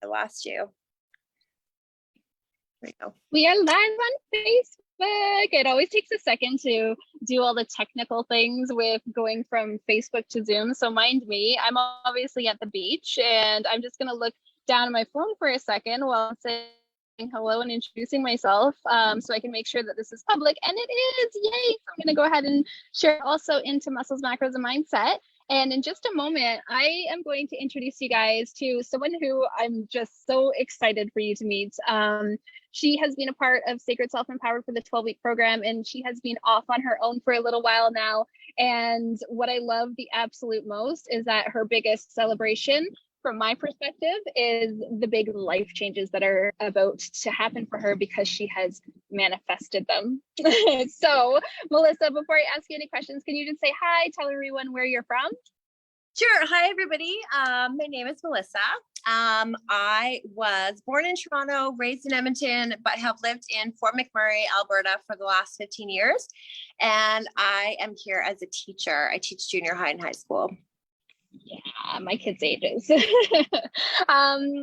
I lost you. There you go. We are live on Facebook. It always takes a second to do all the technical things with going from Facebook to Zoom. So mind me, I'm obviously at the beach and I'm just going to look down at my phone for a second while I'm saying hello and introducing myself, so I can make sure that this is public. And it is, yay! So I'm going to go ahead and share also into Muscles, Macros, and Mindset. And in just a moment, I am going to introduce you guys to someone who I'm just so excited for you to meet. She has been a part of Sacred Self-Empowered for the 12-week program, and she has been off on her own for a little while now. And what I love the absolute most is that her biggest celebration, from my perspective, is the big life changes that are about to happen for her because she has manifested them. So, Melissa, before I ask you any questions, can you just say hi, tell everyone where you're from? Sure. Hi, everybody. My name is Melissa. I was born in Toronto, raised in Edmonton, but have lived in Fort McMurray, Alberta for the last 15 years. And I am here as a teacher. I teach junior high and high school. Yeah, my kids' ages. And I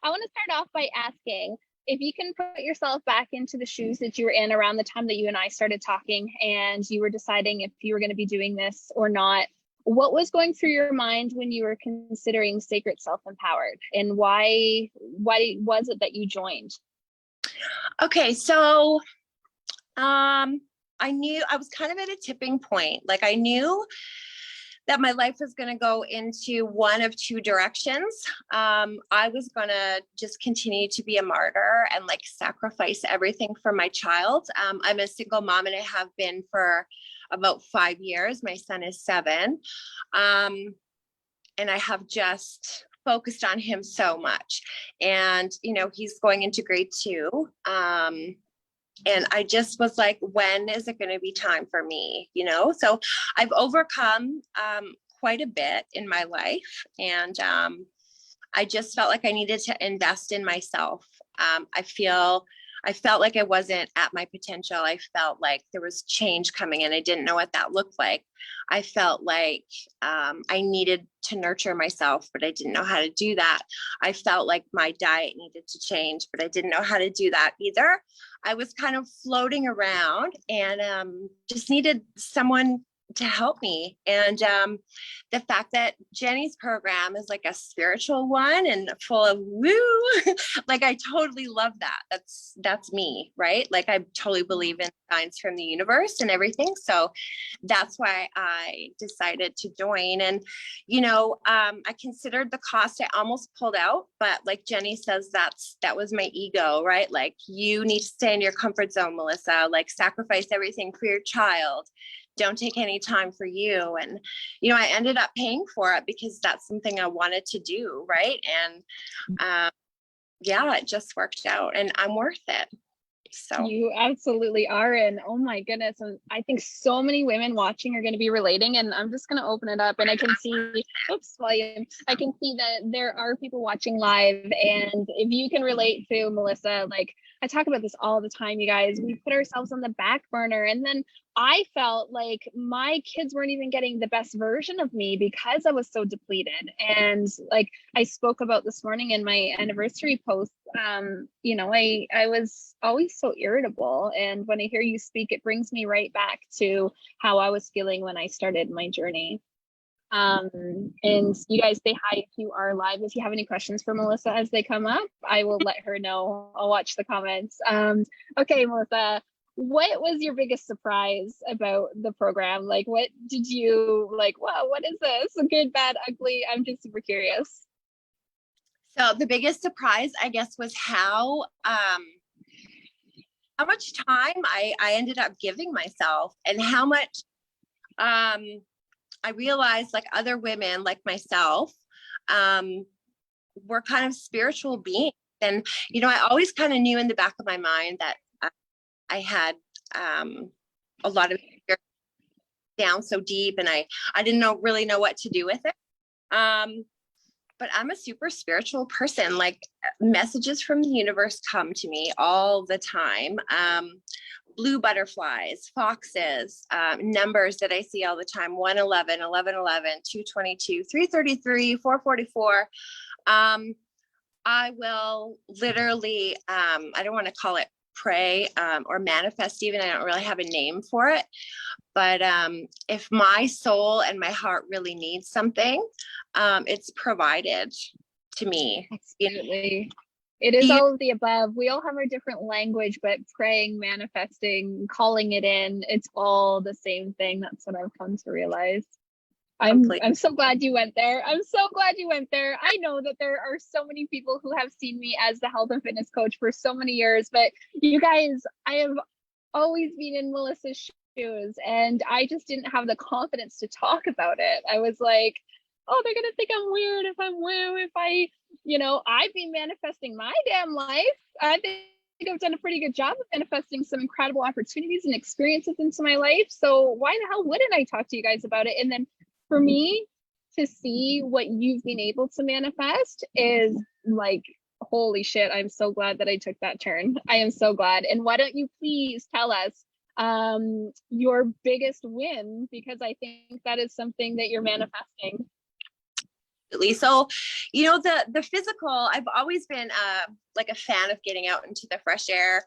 want to start off by asking if you can put yourself back into the shoes that you were in around the time that you and I started talking and you were deciding if you were going to be doing this or not. What was going through your mind when you were considering Sacred Self-Empowered, and why was it that you joined? Okay, so I knew I was kind of at a tipping point. Like I knew that my life was going to go into one of two directions. I was going to just continue to be a martyr and like sacrifice everything for my child. I'm a single mom and I have been for about 5 years. My son is 7. And I have just focused on him so much. And, you know, he's going into grade 2. And I just was like, when is it going to be time for me? You know, so I've overcome quite a bit in my life. And I just felt like I needed to invest in myself. I felt like I wasn't at my potential. I felt like there was change coming and I didn't know what that looked like. I felt like I needed to nurture myself, but I didn't know how to do that. I felt like my diet needed to change, but I didn't know how to do that either. I was kind of floating around and just needed someone to help me. And the fact that Jenny's program is like a spiritual one and full of woo, like I totally love that. That's me, right? Like I totally believe in signs from the universe and everything. So that's why I decided to join. And, you know, I considered the cost. I almost pulled out, but like Jenny says, that was my ego, right? Like you need to stay in your comfort zone, Melissa, like sacrifice everything for your child. Don't take any time for you. And, you know, I ended up paying for it because that's something I wanted to do. Right. And yeah, it just worked out and I'm worth it. So you absolutely are. And oh my goodness, and I think so many women watching are going to be relating. And I'm just going to open it up and I can see, volume. I can see that there are people watching live. And if you can relate to Melissa, like I talk about this all the time, you guys, we put ourselves on the back burner. And then I felt like my kids weren't even getting the best version of me because I was so depleted. And like I spoke about this morning in my anniversary post, you know, I was always so irritable. And when I hear you speak, it brings me right back to how I was feeling when I started my journey. And you guys say hi if you are live. If you have any questions for Melissa as they come up, I will let her know. I'll watch the comments. Okay, Melissa, what was your biggest surprise about the program? Like, what did you like? Wow, what is this? Good, bad, ugly? I'm just super curious. So the biggest surprise, I guess, was how much time I ended up giving myself and how much I realized like other women like myself were kind of spiritual beings. And, you know, I always kind of knew in the back of my mind that I had a lot of down so deep and I didn't really know what to do with it. But I'm a super spiritual person. Like messages from the universe come to me all the time. Blue butterflies, foxes, numbers that I see all the time, 111, 1111, 222, 333, 444. I will literally, I don't want to call it pray or manifest even. I don't really have a name for it. But if my soul and my heart really needs something, it's provided to me. Absolutely. It is all of the above. We all have our different language, but praying, manifesting, calling it in, it's all the same thing. That's what I've come to realize. I'm so glad you went there. I'm so glad you went there. I know that there are so many people who have seen me as the health and fitness coach for so many years, but you guys, I have always been in Melissa's shoes, and I just didn't have the confidence to talk about it. I was like, oh, they're gonna think I'm weird if I'm woo, if I, I've been manifesting my damn life. I think I've done a pretty good job of manifesting some incredible opportunities and experiences into my life. So why the hell wouldn't I talk to you guys about it? And then for me to see what you've been able to manifest is like, holy shit, I'm so glad that I took that turn. I am so glad. And why don't you please tell us your biggest win, because I think that is something that you're manifesting. So, the physical, I've always been like a fan of getting out into the fresh air.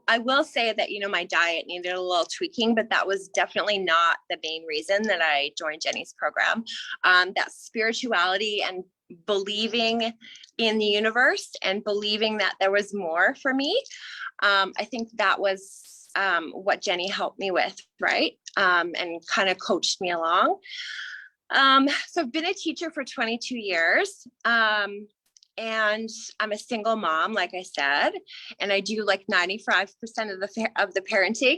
I will say that, my diet needed a little tweaking, but that was definitely not the main reason that I joined Jenny's program. That spirituality and believing in the universe and believing that there was more for me. I think that was what Jenny helped me with, right? And kind of coached me along. So I've been a teacher for 22 years. And I'm a single mom, like I said, and I do like 95% of the parenting.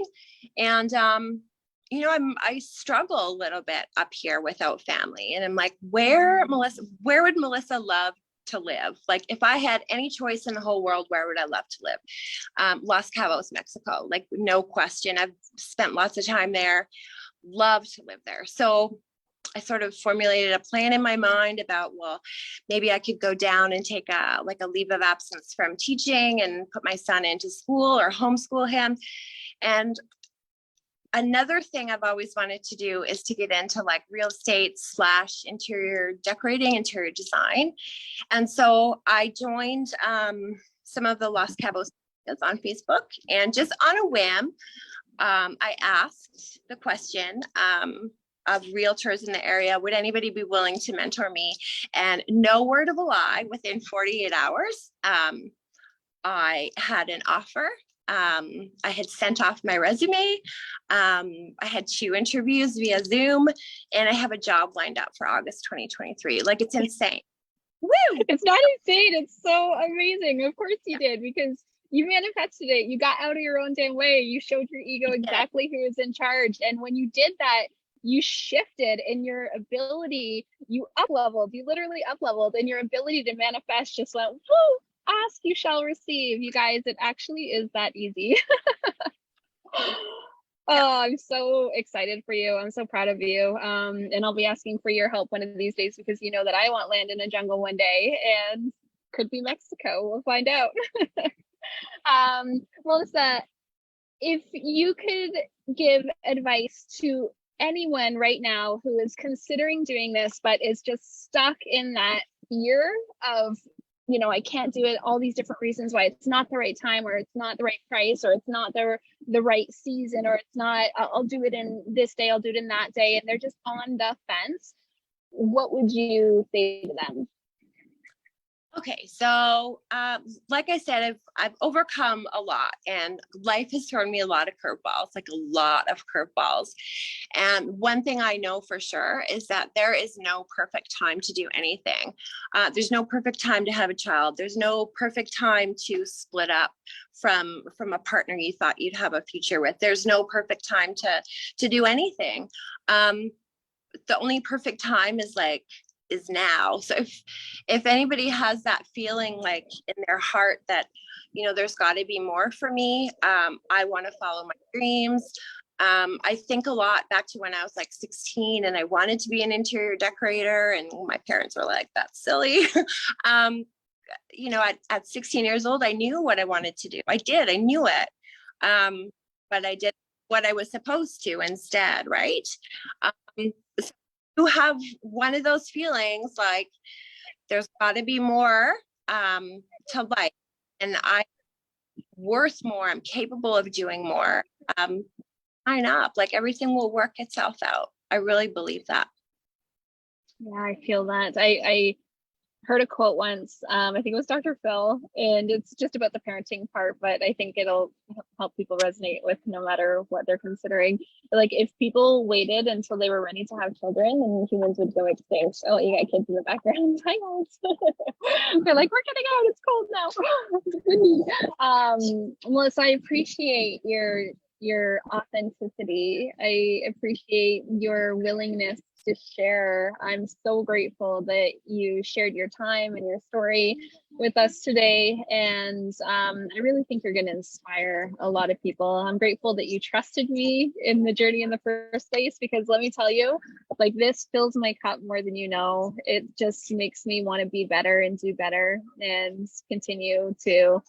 And, I struggle a little bit up here without family. And I'm like, where would Melissa love to live? Like, if I had any choice in the whole world, where would I love to live? Los Cabos, Mexico, like no question. I've spent lots of time there, love to live there. So I sort of formulated a plan in my mind about, well, maybe I could go down and take a leave of absence from teaching and put my son into school or homeschool him. And another thing I've always wanted to do is to get into like real estate / interior decorating, interior design. And so I joined some of the Los Cabos on Facebook, and just on a whim, I asked the question, of realtors in the area, would anybody be willing to mentor me? And no word of a lie, within 48 hours, I had an offer. I had sent off my resume. I had 2 interviews via Zoom, and I have a job lined up for August 2023. Like, it's insane. Woo! It's not insane. It's so amazing. Of course you did, because you manifested it. You got out of your own damn way. You showed your ego exactly who is in charge. And when you did that, you shifted in your ability, you literally up leveled, and your ability to manifest just went, woo, ask, you shall receive. You guys, it actually is that easy. Oh, I'm so excited for you. I'm so proud of you. And I'll be asking for your help one of these days, because you know that I want land in a jungle one day, and could be Mexico. We'll find out. Melissa, if you could give advice to anyone right now who is considering doing this, but is just stuck in that fear of, I can't do it, all these different reasons why it's not the right time, or it's not the right price, or it's not the right season, or it's not, I'll do it in this day, I'll do it in that day, and they're just on the fence, what would you say to them? Okay, so like I said, I've overcome a lot, and life has thrown me a lot of curveballs, like a lot of curveballs. And one thing I know for sure is that there is no perfect time to do anything. There's no perfect time to have a child. There's no perfect time to split up from a partner you thought you'd have a future with. There's no perfect time to do anything. The only perfect time is now. So if anybody has that feeling like in their heart that, there's got to be more for me, I want to follow my dreams. I think a lot back to when I was like 16 and I wanted to be an interior decorator, and my parents were like, that's silly. At 16 years old, I knew what I wanted to do. I knew it. But I did what I was supposed to instead, right? So you have one of those feelings like there's got to be more. to life, and I'm worth more. I'm capable of doing more. Sign up, like everything will work itself out. I really believe that. Yeah, I feel that. I heard a quote once. I think it was Dr. Phil, and it's just about the parenting part, but I think it'll help people resonate with no matter what they're considering. Like if people waited until they were ready to have children, then humans would go extinct. Oh, you got kids in the background. Hi guys. They're like, we're getting out. It's cold now. It's windy. Melissa, I appreciate your authenticity. I appreciate your willingness to share. I'm so grateful that you shared your time and your story with us today. And I really think you're going to inspire a lot of people. I'm grateful that you trusted me in the journey in the first place, because let me tell you, like this fills my cup more than you know. It just makes me want to be better and do better and continue to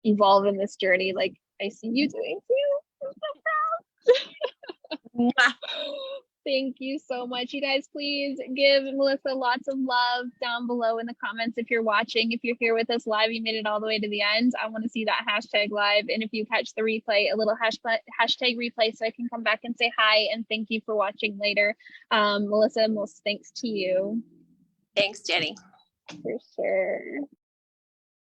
evolve in this journey like I see you doing too. I'm so proud. Thank you so much. You guys, please give Melissa lots of love down below in the comments if you're watching. If you're here with us live, you made it all the way to the end. I want to see that hashtag live. And if you catch the replay, a little hashtag replay so I can come back and say hi and thank you for watching later. Melissa, most thanks to you. Thanks, Jenny. For sure.